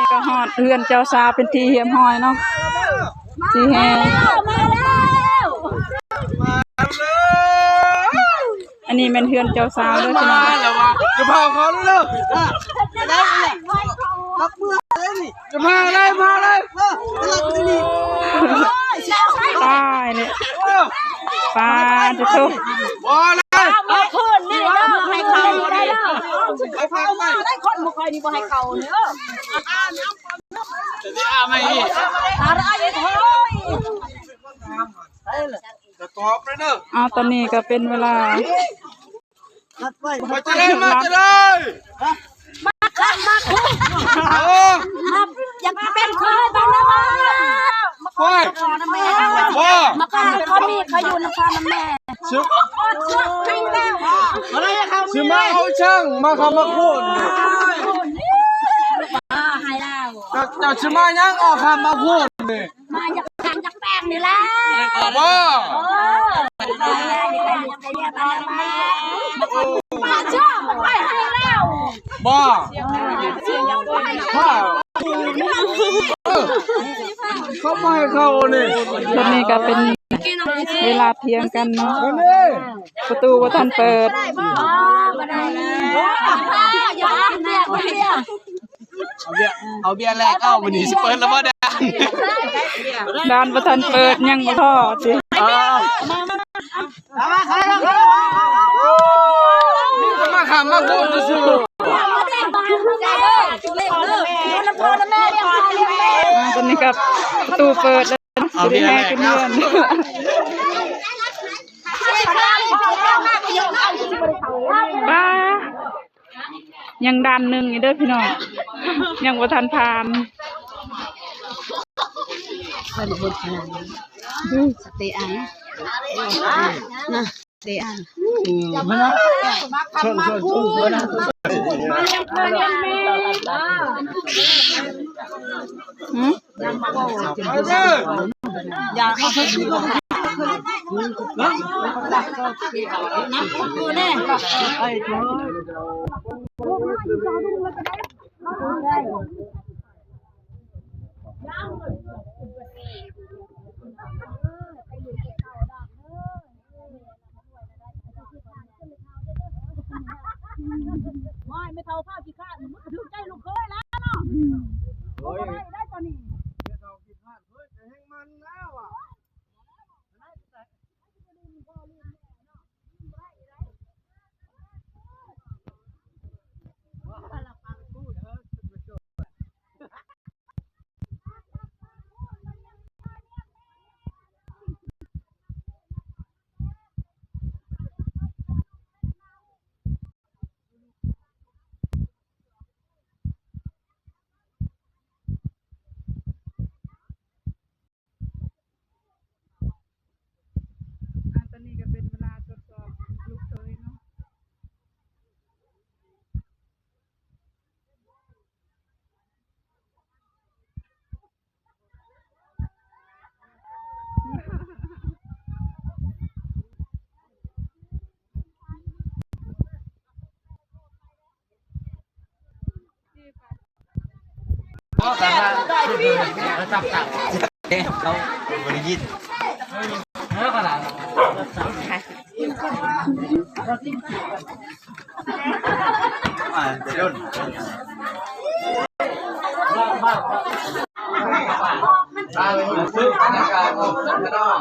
ก็ฮอดเฮือนเจ้าสาวเป็นทีเหียมห้อยเนาะสีแฮอันนี้เป็นเฮือนเจ้าสาวด้วยพี่น้องจะพาเขาเร็วจะมาเลยตายเลยปลาจะทุบเอาขึ้นนี่เด้อให้เขาได้เด้อได้คนบ่ค่อยนี่บ่ให้เขาเด้อไม่อะไรเฮ้ยจะตอบเลยเนอะตอนนี้ก็เป็นเวลามาจะเลยมาคุยังเป็นเคยบ้านนะมาคอยนะแม่มาคอยเขามีเขาอยู่น้ำพาน้ำแม่ชื่อมาเอาช่างมาคำมาพูดให้แล้วเจ้าชื่อมายังออกคำมาพูดนี่มาจากการจากแป้งนี่แหละบ้ามาชอบมาให้แล้วบ้าเขาไม่ให้เขาเนี่ยตอนนี้ก็เป็นเวลาเที่ยงกันเนาะประตูว่าท่านเปิดเอาเบียร์แรกเอาวันนี้เปิดแล้วว่าด้านว่าท่านเปิดยังบ่ทอดสินี่จะมาขำมาพูดจะซื้อตอนนี้กับประตูเปิดแล้วสีแฮขึ้นเรือนป้ายังดันหนึ่งอยู่เด้อพี่น้องยังว่าทันผ่านสเตอันนะสเตอันมันนะชนนะอย่าเขาเพิ่งนะกูแน่ไม่เท่าข้าวกี่ข้าวมันถึงใจลูกเคยแล้วเนาะได้ตอนนี้เราจับเราบริยินขนาดเดินซื้ออาการของสัตว์น้อง